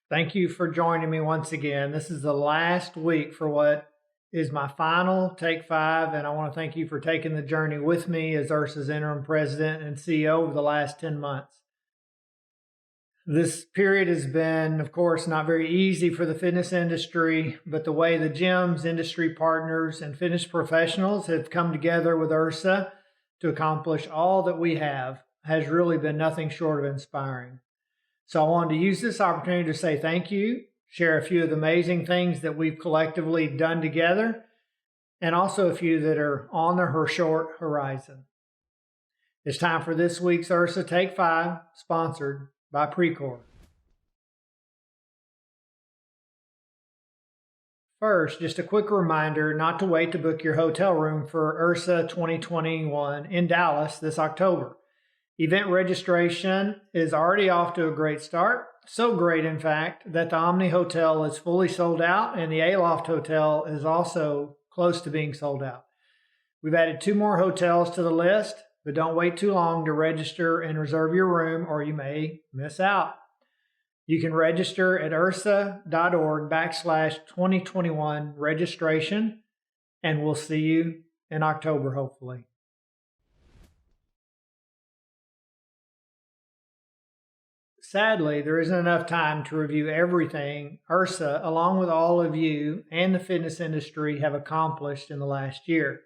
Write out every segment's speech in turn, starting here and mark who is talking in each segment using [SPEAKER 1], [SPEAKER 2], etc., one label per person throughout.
[SPEAKER 1] Thank you for joining me once again. This is the last week for what is my final Take 5, and I want to thank you for taking the journey with me as IHRSA's interim president and CEO over the last 10 months. This period has been, of course, not very easy for the fitness industry, but the way the gyms, industry partners, and fitness professionals have come together with IHRSA to accomplish all that we have has really been nothing short of inspiring. So I wanted to use this opportunity to say thank you, share a few of the amazing things that we've collectively done together, and also a few that are on the short horizon. It's time for this week's IHRSA Take 5, sponsored by Precor. First, just a quick reminder not to wait to book your hotel room for IHRSA 2021 in Dallas this October. Event registration is already off to a great start. So great, in fact, that the Omni Hotel is fully sold out and the Aloft Hotel is also close to being sold out. We've added 2 more hotels to the list, but don't wait too long to register and reserve your room or you may miss out. You can register at IHRSA.org/2021 registration, and we'll see you in October, hopefully. Sadly, there isn't enough time to review everything IHRSA, along with all of you and the fitness industry, have accomplished in the last year.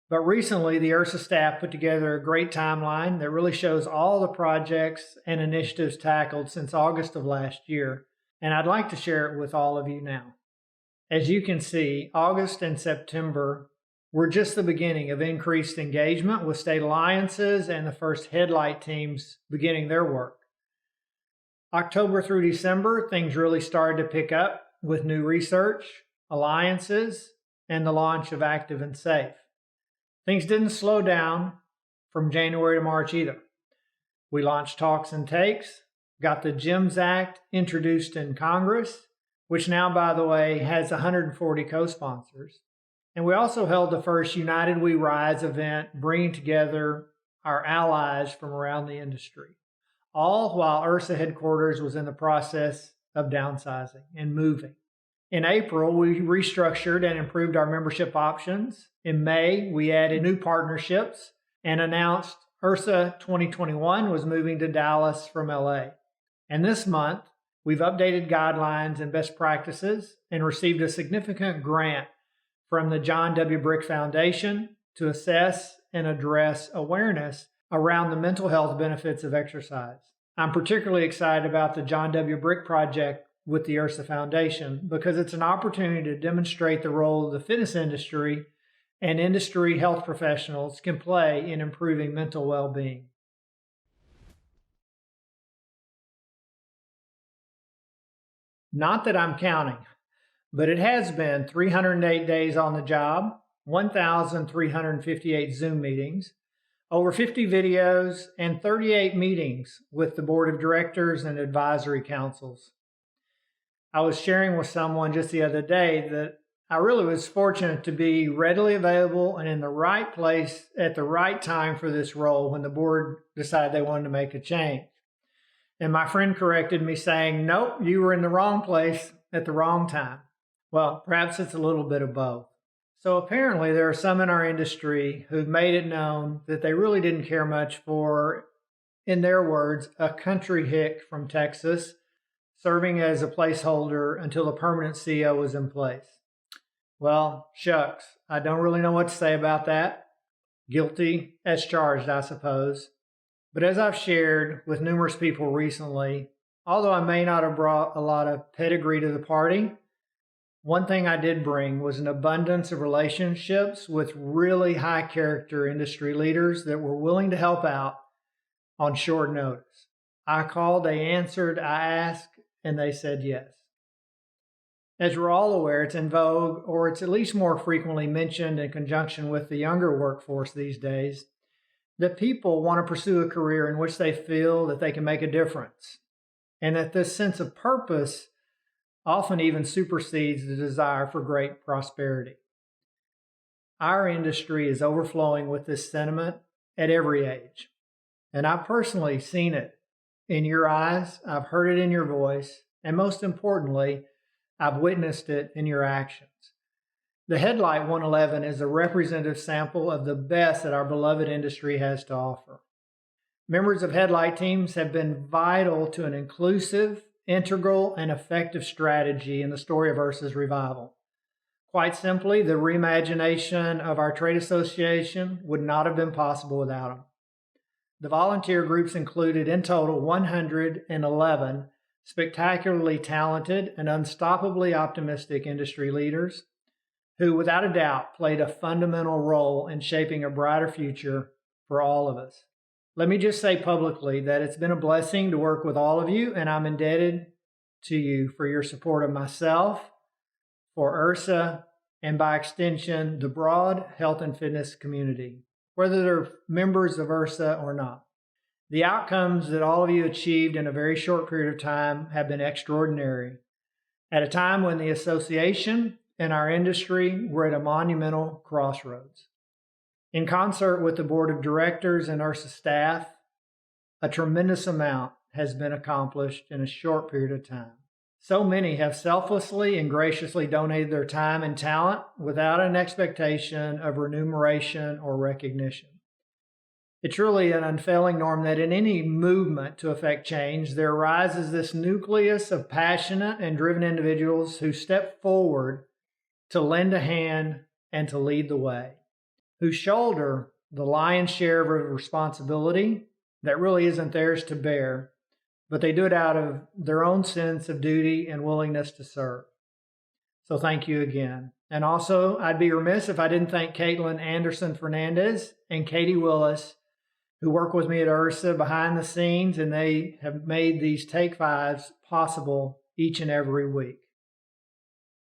[SPEAKER 1] But recently, the IHRSA staff put together a great timeline that really shows all the projects and initiatives tackled since August of last year, and I'd like to share it with all of you now. As you can see, August and September were just the beginning of increased engagement with state alliances and the first Headlight teams beginning their work. October through December, things really started to pick up with new research, alliances, and the launch of Active and Safe. Things didn't slow down from January to March either. We launched Talks and Takes, got the GYMS Act introduced in Congress, which now, by the way, has 140 co-sponsors. And we also held the first United We Rise event, bringing together our allies from around the industry. All while IHRSA headquarters was in the process of downsizing and moving. In April, we restructured and improved our membership options. In May, we added new partnerships and announced IHRSA 2021 was moving to Dallas from LA. And this month, we've updated guidelines and best practices and received a significant grant from the John W. Brick Foundation to assess and address awareness around the mental health benefits of exercise. I'm particularly excited about the John W. Brick project with the IHRSA Foundation because it's an opportunity to demonstrate the role the fitness industry and industry health professionals can play in improving mental well-being. Not that I'm counting, but it has been 308 days on the job, 1,358 Zoom meetings, over 50 videos, and 38 meetings with the board of directors and advisory councils. I was sharing with someone just the other day that I really was fortunate to be readily available and in the right place at the right time for this role when the board decided they wanted to make a change. And my friend corrected me saying, nope, you were in the wrong place at the wrong time. Well, perhaps it's a little bit of both. So apparently there are some in our industry who've made it known that they really didn't care much for, in their words, a country hick from Texas serving as a placeholder until the permanent CEO was in place. Well, shucks, I don't really know what to say about that. Guilty as charged, I suppose. But as I've shared with numerous people recently, although I may not have brought a lot of pedigree to the party, one thing I did bring was an abundance of relationships with really high character industry leaders that were willing to help out on short notice. I called, they answered, I asked, and they said yes. As we're all aware, it's in vogue, or it's at least more frequently mentioned in conjunction with the younger workforce these days, that people want to pursue a career in which they feel that they can make a difference, and that this sense of purpose often even supersedes the desire for great prosperity. Our industry is overflowing with this sentiment at every age, and I've personally seen it in your eyes, I've heard it in your voice, And most importantly, I've witnessed it in your actions. The Headlight 111 is a representative sample of the best that our beloved industry has to offer. Members of Headlight teams have been vital to an inclusive, integral, and effective strategy in the story of IHRSA's revival. Quite simply, the reimagination of our trade association would not have been possible without them. The volunteer groups included in total 111 spectacularly talented and unstoppably optimistic industry leaders who, without a doubt, played a fundamental role in shaping a brighter future for all of us. Let me just say publicly that it's been a blessing to work with all of you, and I'm indebted to you for your support of myself, for IHRSA, and by extension, the broad health and fitness community, whether they're members of IHRSA or not. The outcomes that all of you achieved in a very short period of time have been extraordinary, at a time when the association and our industry were at a monumental crossroads. In concert with the board of directors and IHRSA staff, a tremendous amount has been accomplished in a short period of time. So many have selflessly and graciously donated their time and talent without an expectation of remuneration or recognition. It's really an unfailing norm that in any movement to effect change, there arises this nucleus of passionate and driven individuals who step forward to lend a hand and to lead the way, who shoulder the lion's share of a responsibility that really isn't theirs to bear, but they do it out of their own sense of duty and willingness to serve. So thank you again. And also, I'd be remiss if I didn't thank Caitlin Anderson Fernandez and Katie Willis, who work with me at IHRSA behind the scenes, and they have made these Take Fives possible each and every week.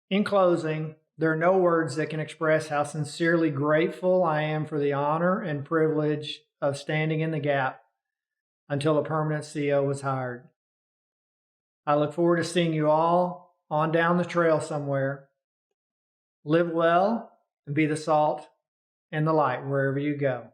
[SPEAKER 1] In closing, there are no words that can express how sincerely grateful I am for the honor and privilege of standing in the gap until a permanent CEO was hired. I look forward to seeing you all on down the trail somewhere. Live well and be the salt and the light wherever you go.